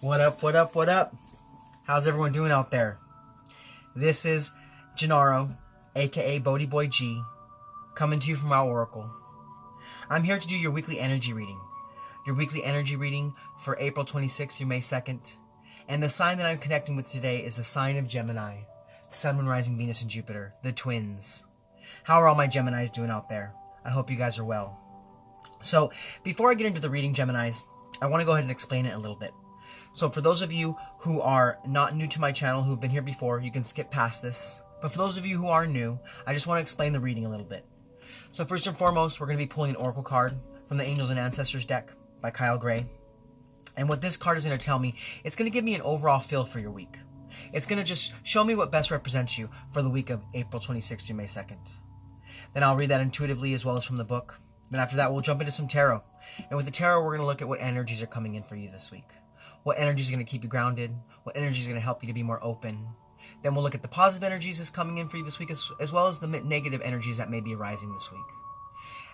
What up, what up, what up? How's everyone doing out there? This is Gennaro, aka BhodiBoy G, coming to you from our Oracle. I'm here to do your weekly energy reading. Your weekly energy reading for April 26th through May 2nd. And the sign that I'm connecting with today is the sign of Gemini. Sun, Moon, Rising, Venus, and Jupiter, the twins. How are all my Geminis doing out there? I hope you guys are well. So, before I get into the reading, Geminis, I want to go ahead and explain it a little bit. So for those of you who are not new to my channel, who've been here before, you can skip past this. But for those of you who are new, I just want to explain the reading a little bit. So first and foremost, we're going to be pulling an Oracle card from the Angels and Ancestors deck by Kyle Gray. And what this card is going to tell me, it's going to give me an overall feel for your week. It's going to just show me what best represents you for the week of April 26th through May 2nd. Then I'll read that intuitively as well as from the book. Then after that, we'll jump into some tarot. And with the tarot, we're going to look at what energies are coming in for you this week. What energy is going to keep you grounded? What energy is going to help you to be more open? Then we'll look at the positive energies that's coming in for you this week, as well as the negative energies that may be arising this week.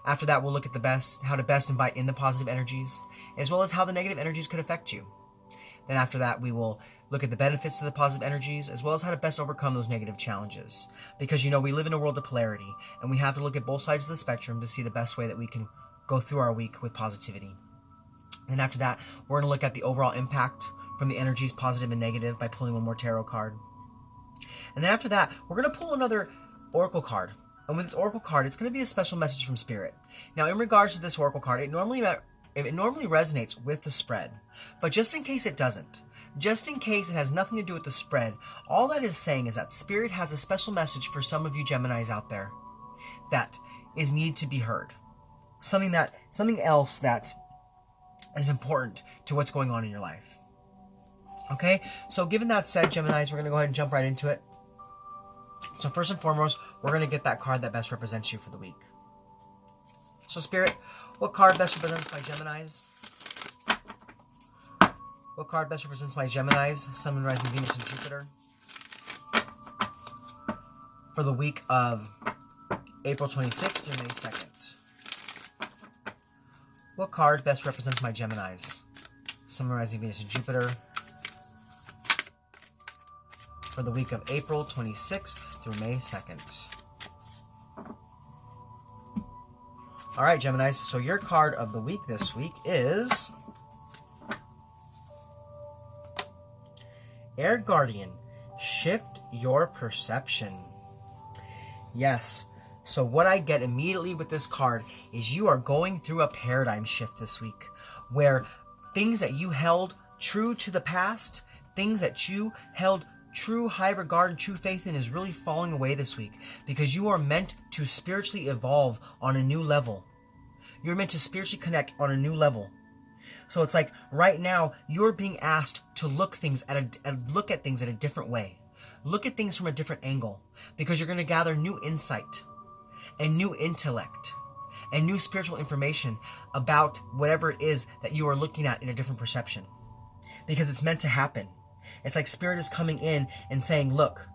After that, we'll look at how to best invite in the positive energies, as well as how the negative energies could affect you. Then after that, we will look at the benefits of the positive energies, as well as how to best overcome those negative challenges. Because, we live in a world of polarity, and we have to look at both sides of the spectrum to see the best way that we can go through our week with positivity. And after that, we're going to look at the overall impact from the energies, positive and negative, by pulling one more tarot card. And then after that, we're going to pull another Oracle card. And with this Oracle card, it's going to be a special message from Spirit. Now, in regards to this Oracle card, it normally resonates with the spread. But just in case it doesn't, just in case it has nothing to do with the spread, all that is saying is that Spirit has a special message for some of you Geminis out there that is need to be heard. Something else that is important to what's going on in your life. Okay, so given that said, Geminis, we're going to go ahead and jump right into it. So first and foremost, we're going to get that card that best represents you for the week. So Spirit, what card best represents my Geminis? What card best represents my Geminis, Sun, Moon, Rising, Venus, and Jupiter for the week of April 26th through May 2nd? What card best represents my Geminis, Sun, Moon, Rising, Venus, and Jupiter for the week of April 26th through May 2nd? All right, Geminis, so your card of the week this week is Air Guardian. Shift your perception. Yes. So what I get immediately with this card is you are going through a paradigm shift this week, where things that you held true to the past, things that you held true high regard and true faith in, is really falling away this week, because you are meant to spiritually evolve on a new level. You're meant to spiritually connect on a new level. So it's like right now you're being asked to look at things at a different way. Look at things from a different angle, because you're going to gather new insight and new intellect and new spiritual information about whatever it is that you are looking at in a different perception, because it's meant to happen. It's like Spirit is coming in and saying, look,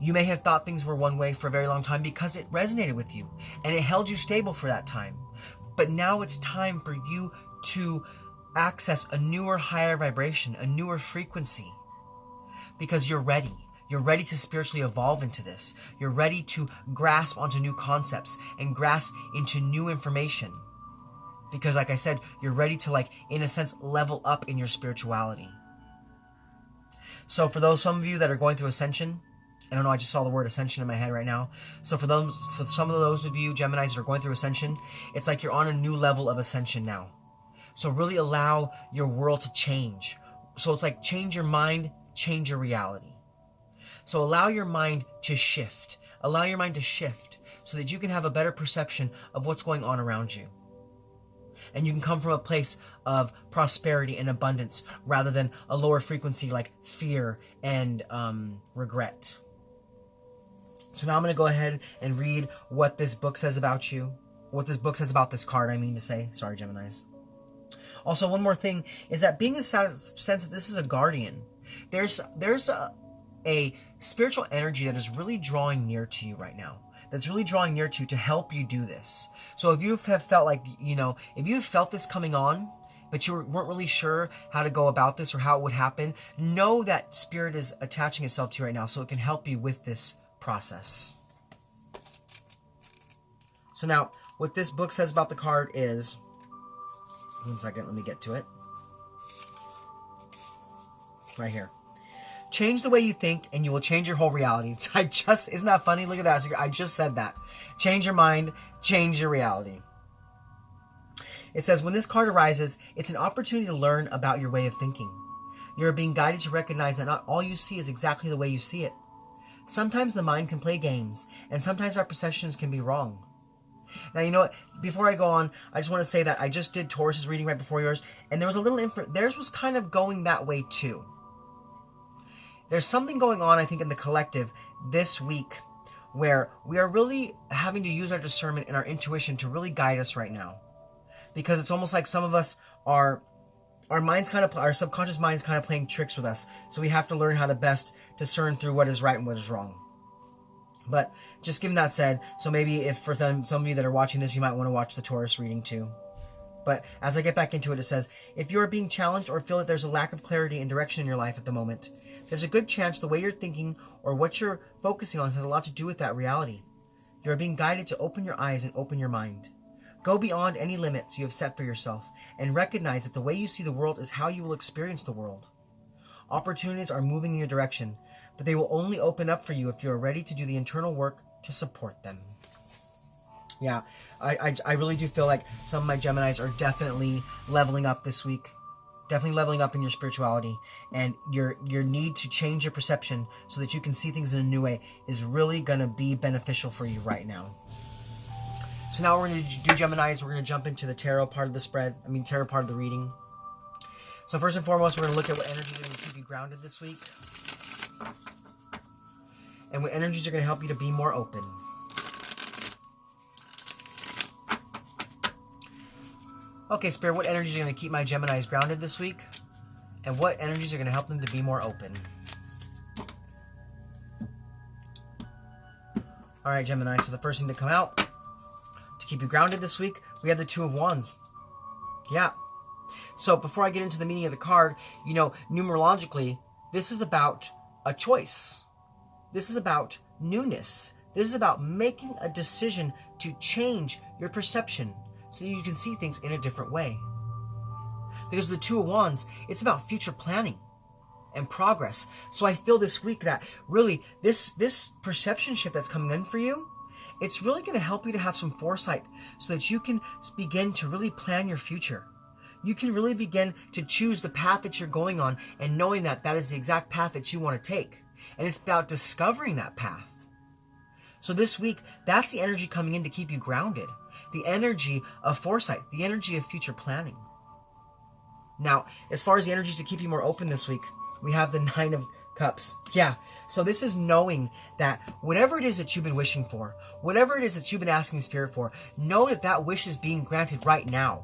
you may have thought things were one way for a very long time because it resonated with you and it held you stable for that time. But now it's time for you to access a newer, higher vibration, a newer frequency, because you're ready. You're ready to spiritually evolve into this. You're ready to grasp onto new concepts and grasp into new information. Because like I said, you're ready to, in a sense, level up in your spirituality. So for some of you that are going through ascension, I don't know, I just saw the word ascension in my head right now. So for some of those of you Geminis that are going through ascension, it's like you're on a new level of ascension now. So really allow your world to change. So it's like change your mind, change your reality. So allow your mind to shift. Allow your mind to shift so that you can have a better perception of what's going on around you. And you can come from a place of prosperity and abundance rather than a lower frequency like fear and regret. So now I'm going to go ahead and read what this book says about you. What this book says about this card, I mean to say. Sorry, Geminis. Also, one more thing is that being the sense that this is a guardian, there's a spiritual energy that is really drawing near to you right now. That's really drawing near to you to help you do this. So if you have felt like, if you've felt this coming on, but you weren't really sure how to go about this or how it would happen, know that Spirit is attaching itself to you right now so it can help you with this process. So now, what this book says about the card is, one second, let me get to it. Right here. Change the way you think and you will change your whole reality. Isn't that funny? Look at that. I just said that. Change your mind, change your reality. It says, when this card arises, it's an opportunity to learn about your way of thinking. You're being guided to recognize that not all you see is exactly the way you see it. Sometimes the mind can play games, and sometimes our perceptions can be wrong. Now, you know what? Before I go on, I just want to say that I just did Taurus's reading right before yours, and there was a little theirs was kind of going that way too. There's something going on, I think, in the collective this week where we are really having to use our discernment and our intuition to really guide us right now. Because it's almost like some of us our subconscious mind's kind of playing tricks with us. So we have to learn how to best discern through what is right and what is wrong. But just given that said, so maybe if for some of you that are watching this, you might want to watch the Taurus reading too. But as I get back into it, it says, if you are being challenged or feel that there's a lack of clarity and direction in your life at the moment, there's a good chance the way you're thinking or what you're focusing on has a lot to do with that reality. You are being guided to open your eyes and open your mind. Go beyond any limits you have set for yourself and recognize that the way you see the world is how you will experience the world. Opportunities are moving in your direction, but they will only open up for you if you are ready to do the internal work to support them. Yeah, I really do feel like some of my Geminis are definitely leveling up this week. Definitely leveling up in your spirituality. And your need to change your perception so that you can see things in a new way is really going to be beneficial for you right now. So now we're going to do Geminis. We're going to jump into the tarot part of the spread. Tarot part of the reading. So first and foremost, we're going to look at what energies are going to keep you grounded this week. And what energies are going to help you to be more open. Okay, Spirit, what energies are going to keep my Geminis grounded this week? And what energies are going to help them to be more open? Alright, Gemini, so the first thing to come out to keep you grounded this week, we have the Two of Wands. Yeah. So before I get into the meaning of the card, numerologically, this is about a choice. This is about newness. This is about making a decision to change your perception so that you can see things in a different way. Because the Two of Wands, it's about future planning and progress. So I feel this week that really this perception shift that's coming in for you, it's really going to help you to have some foresight so that you can begin to really plan your future. You can really begin to choose the path that you're going on and knowing that that is the exact path that you want to take. And it's about discovering that path. So this week, that's the energy coming in to keep you grounded. The energy of foresight, the energy of future planning. Now, as far as the energies to keep you more open this week, we have the Nine of Cups. Yeah, so this is knowing that whatever it is that you've been wishing for, whatever it is that you've been asking Spirit for, know that that wish is being granted right now.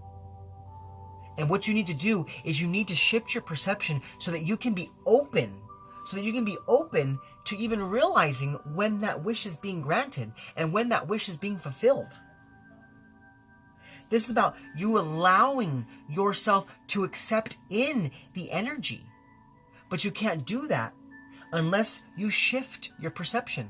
And what you need to do is you need to shift your perception so that you can be open. So that you can be open to even realizing when that wish is being granted and when that wish is being fulfilled. This is about you allowing yourself to accept in the energy. But you can't do that unless you shift your perception.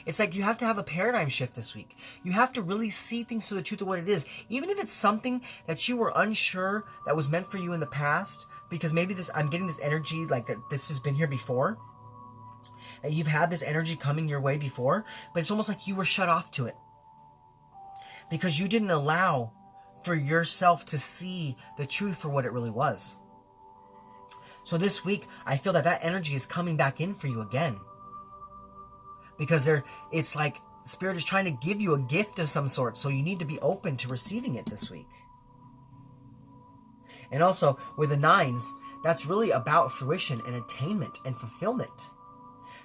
It's like you have to have a paradigm shift this week. You have to really see things to the truth of what it is. Even if it's something that you were unsure that was meant for you in the past, because maybe I'm getting this energy like that this has been here before, that you've had this energy coming your way before, but it's almost like you were shut off to it. Because you didn't allow for yourself to see the truth for what it really was. So this week, I feel that energy is coming back in for you again. Because it's like Spirit is trying to give you a gift of some sort, so you need to be open to receiving it this week. And also, with the nines, that's really about fruition and attainment and fulfillment.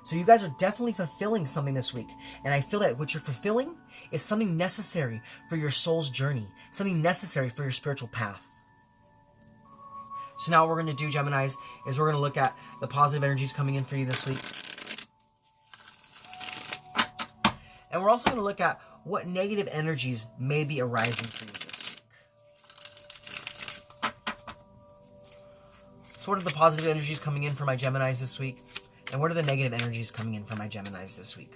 So you guys are definitely fulfilling something this week. And I feel that what you're fulfilling is something necessary for your soul's journey. Something necessary for your spiritual path. So now what we're going to do, Geminis, is we're going to look at the positive energies coming in for you this week. And we're also going to look at what negative energies may be arising for you this week. So what are the positive energies coming in for my Geminis this week? And what are the negative energies coming in for my Geminis this week?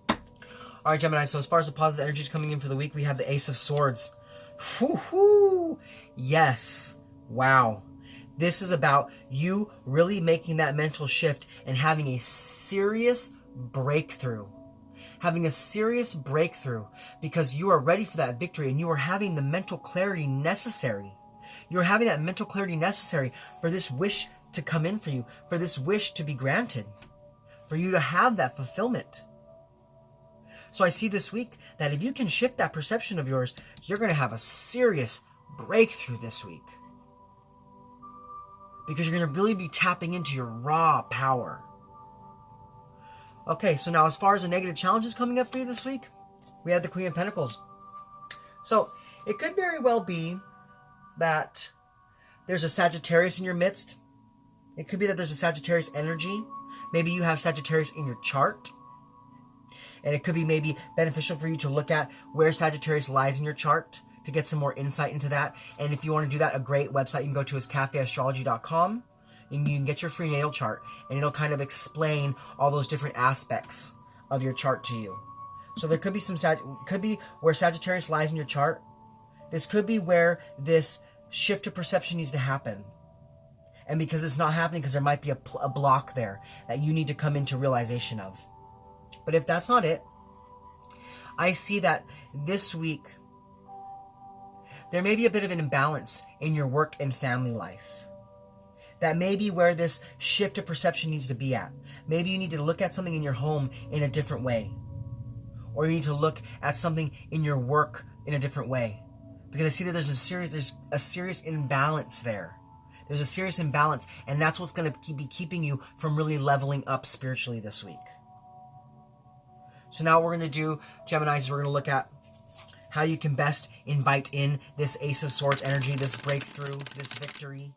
All right, Gemini, so as far as the positive energies coming in for the week, we have the Ace of Swords. Woo-hoo! Yes. Wow. This is about you really making that mental shift and having a serious breakthrough. Having a serious breakthrough because you are ready for that victory and you are having the mental clarity necessary. You're having that mental clarity necessary for this wish to come in for you, for this wish to be granted, for you to have that fulfillment. So I see this week that if you can shift that perception of yours, you're going to have a serious breakthrough this week. Because you're going to really be tapping into your raw power. Okay, so now as far as the negative challenges coming up for you this week, we have the Queen of Pentacles. So it could very well be that there's a Sagittarius in your midst. It could be that there's a Sagittarius energy. Maybe you have Sagittarius in your chart. And it could be maybe beneficial for you to look at where Sagittarius lies in your chart to get some more insight into that. And if you want to do that, a great website you can go to is cafeastrology.com. And you can get your free natal chart, and it'll kind of explain all those different aspects of your chart to you. So there could be could be where Sagittarius lies in your chart. This could be where this shift of perception needs to happen. And because it's not happening, because there might be a block there that you need to come into realization of. But if that's not it, I see that this week there may be a bit of an imbalance in your work and family life. That may be where this shift of perception needs to be at. Maybe you need to look at something in your home in a different way. Or you need to look at something in your work in a different way. Because I see that there's a serious imbalance there. There's a serious imbalance, and that's what's going to be keeping you from really leveling up spiritually this week. So now what we're going to do, Gemini, is we're going to look at how you can best invite in this Ace of Swords energy, this breakthrough, this victory.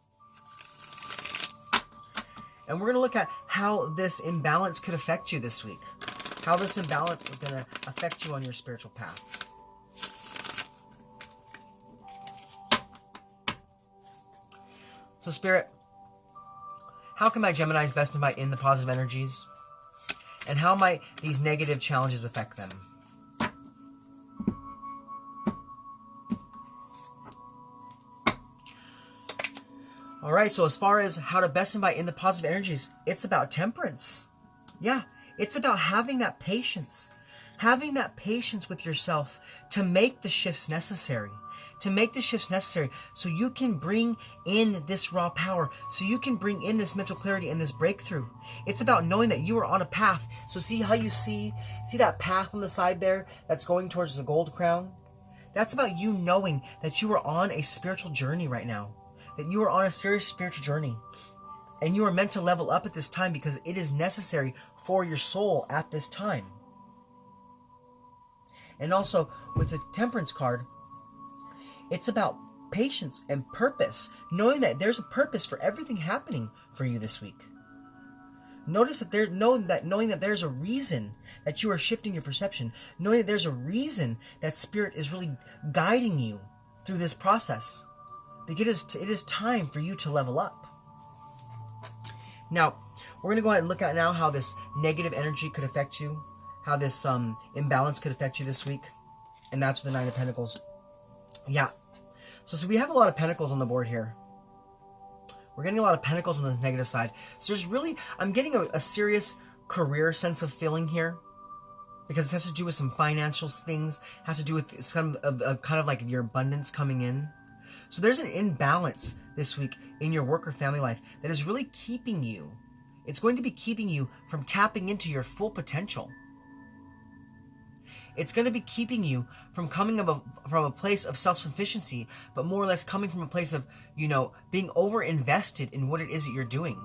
And we're going to look at how this imbalance could affect you this week. How this imbalance is going to affect you on your spiritual path. So Spirit, how can my Geminis best invite in the positive energies? And how might these negative challenges affect them? All right, so as far as how to best invite in the positive energies, it's about temperance. Yeah, it's about having that patience. Having that patience with yourself to make the shifts necessary. To make the shifts necessary so you can bring in this raw power. So you can bring in this mental clarity and this breakthrough. It's about knowing that you are on a path. So see how you see that path on the side there that's going towards the gold crown? That's about you knowing that you are on a spiritual journey right now. That you are on a serious spiritual journey. And you are meant to level up at this time because it is necessary for your soul at this time. And also, with the Temperance card, it's about patience and purpose. Knowing that there's a purpose for everything happening for you this week. Notice that knowing that there's a reason that you are shifting your perception. Knowing that there's a reason that Spirit is really guiding you through this process. Because it is time for you to level up. Now, we're going to go ahead and look at now how this negative energy could affect you. How this imbalance could affect you this week. And that's with the Nine of Pentacles. Yeah. So we have a lot of Pentacles on the board here. We're getting a lot of Pentacles on this negative side. So there's really, I'm getting a serious career sense of feeling here. Because it has to do with some financial things. It has to do with some kind of like your abundance coming in. So there's an imbalance this week in your work or family life that is really keeping you. It's going to be keeping you from tapping into your full potential. It's going to be keeping you from coming from a place of self-sufficiency, but more or less coming from a place of, being over-invested in what it is that you're doing.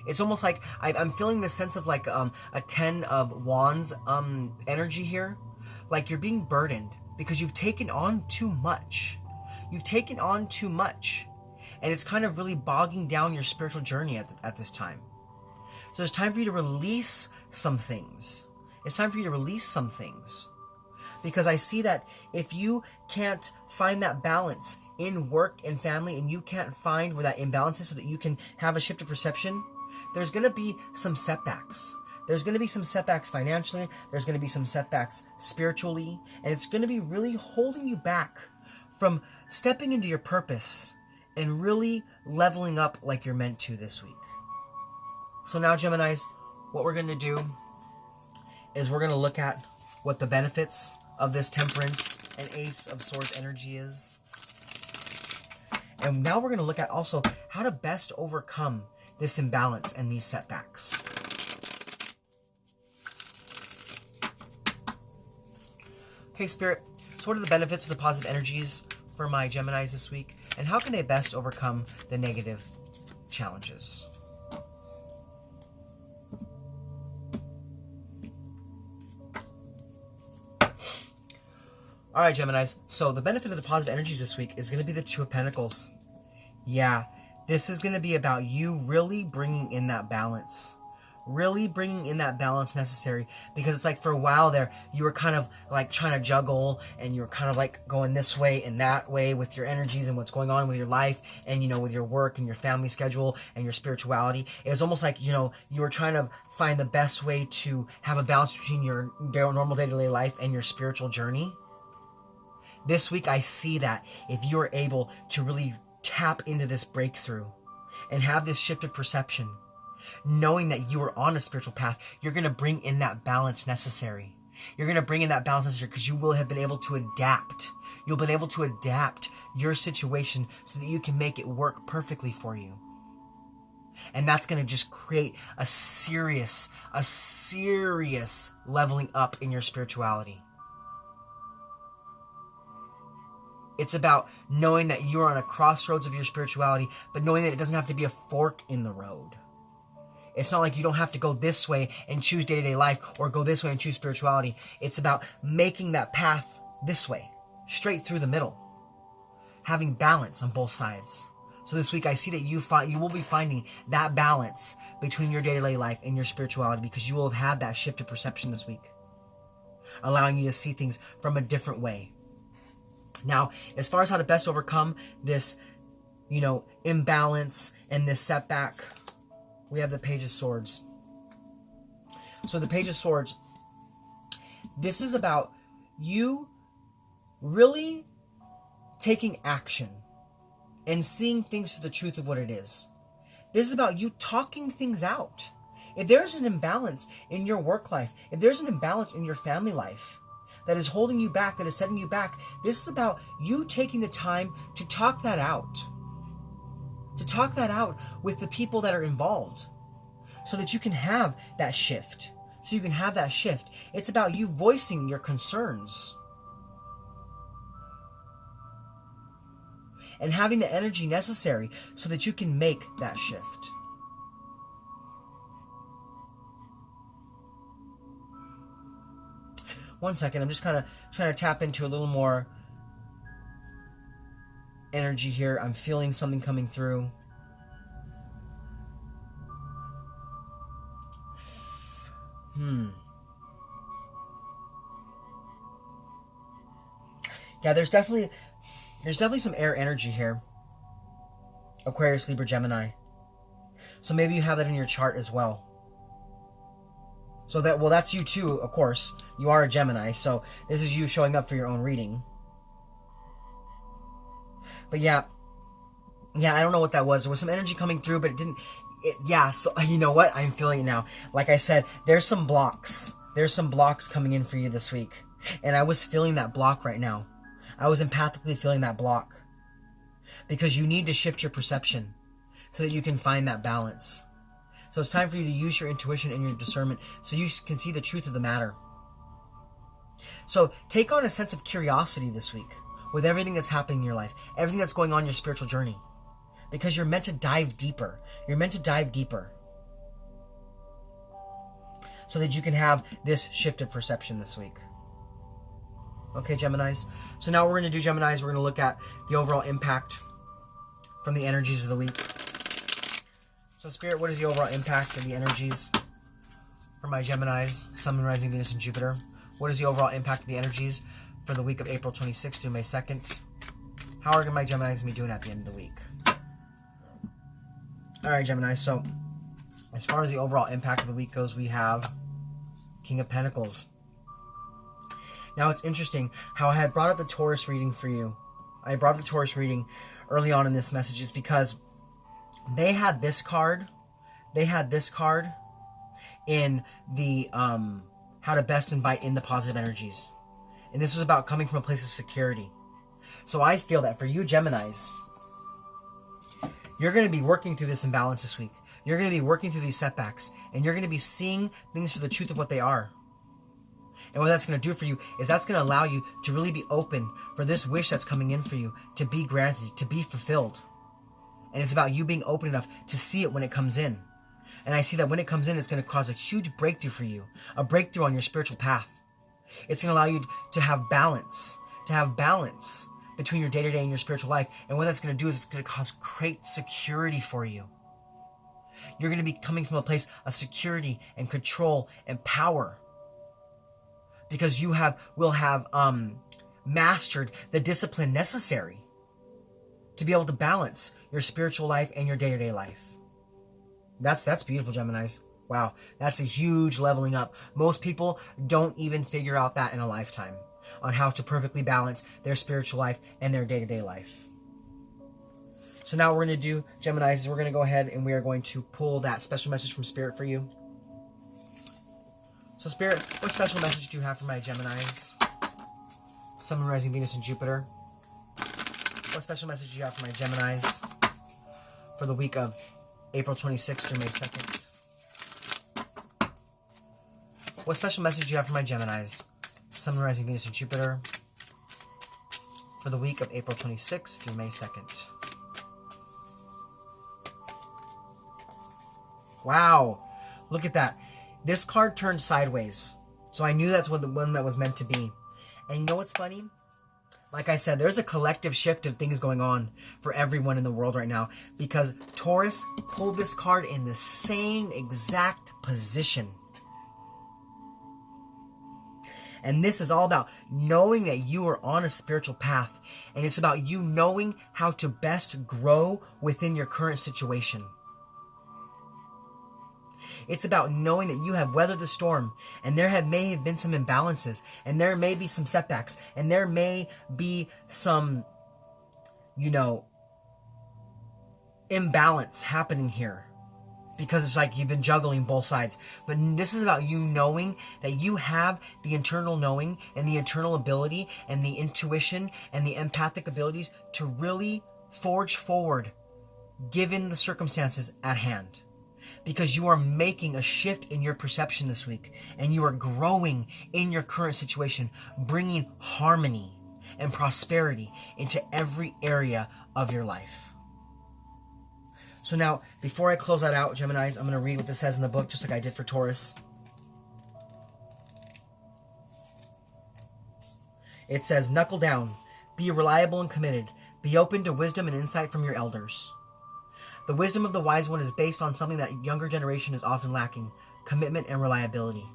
It's almost like I'm feeling this sense of like a 10 of Wands energy here. Like you're being burdened because you've taken on too much. You've taken on too much. And it's kind of really bogging down your spiritual journey at this time. So it's time for you to release some things. It's time for you to release some things. Because I see that if you can't find that balance in work and family, and you can't find where that imbalance is so that you can have a shift of perception, there's going to be some setbacks. There's going to be some setbacks financially. There's going to be some setbacks spiritually. And it's going to be really holding you back from stepping into your purpose and really leveling up like you're meant to this week. So now, Geminis, what we're going to do is we're going to look at what the benefits of this Temperance and Ace of Swords energy is. And now we're going to look at also how to best overcome this imbalance and these setbacks. Okay, Spirit, so what are the benefits of the positive energies for my Geminis this week? And how can they best overcome the negative challenges? All right, Geminis. So the benefit of the positive energies this week is going to be the Two of Pentacles. Yeah, this is going to be about you really bringing in that balance. Really bringing in that balance necessary. Because it's like for a while there, you were kind of like trying to juggle, and you were kind of like going this way and that way with your energies and what's going on with your life, and, you know, with your work and your family schedule and your spirituality. It was almost like, you know, you were trying to find the best way to have a balance between your normal day-to-day life and your spiritual journey. This week, I see that if you are able to really tap into this breakthrough and have this shift of perception, knowing that you are on a spiritual path, you're going to bring in that balance necessary. You're going to bring in that balance necessary because you will have been able to adapt. You'll been able to adapt your situation so that you can make it work perfectly for you. And that's going to just create a serious leveling up in your spirituality. It's about knowing that you're on a crossroads of your spirituality, but knowing that it doesn't have to be a fork in the road. It's not like you don't have to go this way and choose day-to-day life, or go this way and choose spirituality. It's about making that path this way, straight through the middle, having balance on both sides. So this week I see that you will be finding that balance between your day-to-day life and your spirituality, because you will have had that shift of perception this week, allowing you to see things from a different way. Now, as far as how to best overcome this, you know, imbalance and this setback, we have the Page of Swords. So the Page of Swords, this is about you really taking action and seeing things for the truth of what it is. This is about you talking things out. If there's an imbalance in your work life, if there's an imbalance in your family life that is holding you back, that is setting you back, this is about you taking the time to talk that out. To talk that out with the people that are involved, so that you can have that shift. So you can have that shift. It's about you voicing your concerns and having the energy necessary so that you can make that shift. One second, I'm just kind of trying to tap into a little more energy here. I'm feeling something coming through. Yeah, there's definitely some air energy here. Aquarius, Libra, Gemini. So maybe you have that in your chart as well. So that's you too, of course. You are a Gemini, so this is you showing up for your own reading. But yeah, I don't know what that was. There was some energy coming through, but it didn't. So you know what? I'm feeling it now. Like I said, there's some blocks. There's some blocks coming in for you this week. And I was feeling that block right now. I was empathically feeling that block. Because you need to shift your perception so that you can find that balance. So it's time for you to use your intuition and your discernment so you can see the truth of the matter. So take on a sense of curiosity this week with everything that's happening in your life, everything that's going on in your spiritual journey. Because you're meant to dive deeper. You're meant to dive deeper. So that you can have this shift of perception this week. Okay, Geminis. So now what we're going to do, Geminis, we're going to look at the overall impact from the energies of the week. So Spirit, what is the overall impact of the energies for my Geminis, Sun, Moon, Rising, Venus, and Jupiter? What is the overall impact of the energies for the week of April 26th through May 2nd? How are my Geminis going to be doing at the end of the week? Alright, Gemini, so as far as the overall impact of the week goes, we have King of Pentacles. Now, it's interesting how I had brought up the Taurus reading for you. I brought up the Taurus reading early on in this message is because they had this card. They had this card in the how to best invite in the positive energies. And this was about coming from a place of security. So I feel that for you Geminis, you're going to be working through this imbalance this week. You're going to be working through these setbacks. And you're going to be seeing things for the truth of what they are. And what that's going to do for you is that's going to allow you to really be open for this wish that's coming in for you to be granted, to be fulfilled. And it's about you being open enough to see it when it comes in. And I see that when it comes in, it's going to cause a huge breakthrough for you, a breakthrough on your spiritual path. It's going to allow you to have balance between your day-to-day and your spiritual life. And what that's going to do is it's going to cause great security for you. You're going to be coming from a place of security and control and power. Because you will have mastered the discipline necessary to be able to balance your spiritual life and your day-to-day life. That's beautiful, Geminis. Wow, that's a huge leveling up. Most people don't even figure out that in a lifetime on how to perfectly balance their spiritual life and their day-to-day life. So now what we're going to do, Geminis, is we're going to go ahead and we are going to pull that special message from Spirit for you. So Spirit, what special message do you have for my Geminis? Sun, Moon, Rising, Venus, and Jupiter. What special message do you have for my Geminis for the week of April 26th through May 2nd? What special message do you have for my Geminis? Sun, Moon, Rising, Venus, and Jupiter for the week of April 26th through May 2nd. Wow, look at that. This card turned sideways. So I knew that's what the one that was meant to be. And you know what's funny? Like I said, there's a collective shift of things going on for everyone in the world right now. Because Taurus pulled this card in the same exact position. And this is all about knowing that you are on a spiritual path. And it's about you knowing how to best grow within your current situation. It's about knowing that you have weathered the storm, and there may have been some imbalances, and there may be some setbacks, and there may be some, imbalance happening here. Because it's like you've been juggling both sides. But this is about you knowing that you have the internal knowing and the internal ability and the intuition and the empathic abilities to really forge forward given the circumstances at hand. Because you are making a shift in your perception this week. And you are growing in your current situation. Bringing harmony and prosperity into every area of your life. So now, before I close that out, Geminis, I'm going to read what this says in the book, just like I did for Taurus. It says, knuckle down. Be reliable and committed. Be open to wisdom and insight from your elders. The wisdom of the wise one is based on something that younger generation is often lacking, commitment and reliability.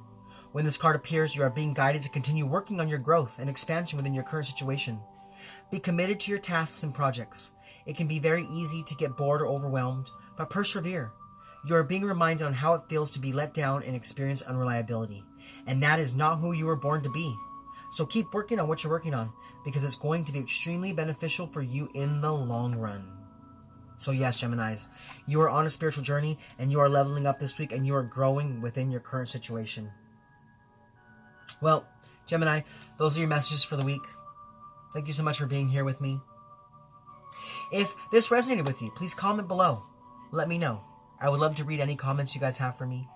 When this card appears, you are being guided to continue working on your growth and expansion within your current situation. Be committed to your tasks and projects. It can be very easy to get bored or overwhelmed, but persevere. You are being reminded on how it feels to be let down and experience unreliability. And that is not who you were born to be. So keep working on what you're working on, because it's going to be extremely beneficial for you in the long run. So yes, Geminis, you are on a spiritual journey, and you are leveling up this week, and you are growing within your current situation. Well, Gemini, those are your messages for the week. Thank you so much for being here with me. If this resonated with you, please comment below. Let me know. I would love to read any comments you guys have for me.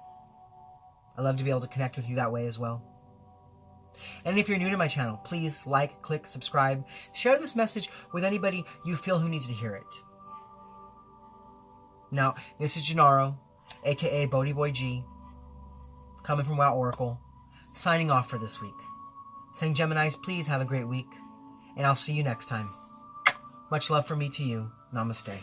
I'd love to be able to connect with you that way as well. And if you're new to my channel, please like, click, subscribe. Share this message with anybody you feel who needs to hear it. Now, this is Gennaro, aka BhodiBoy G, coming from WoW Oracle, signing off for this week. Saying, Geminis, please have a great week, and I'll see you next time. Much love from me to you. Namaste.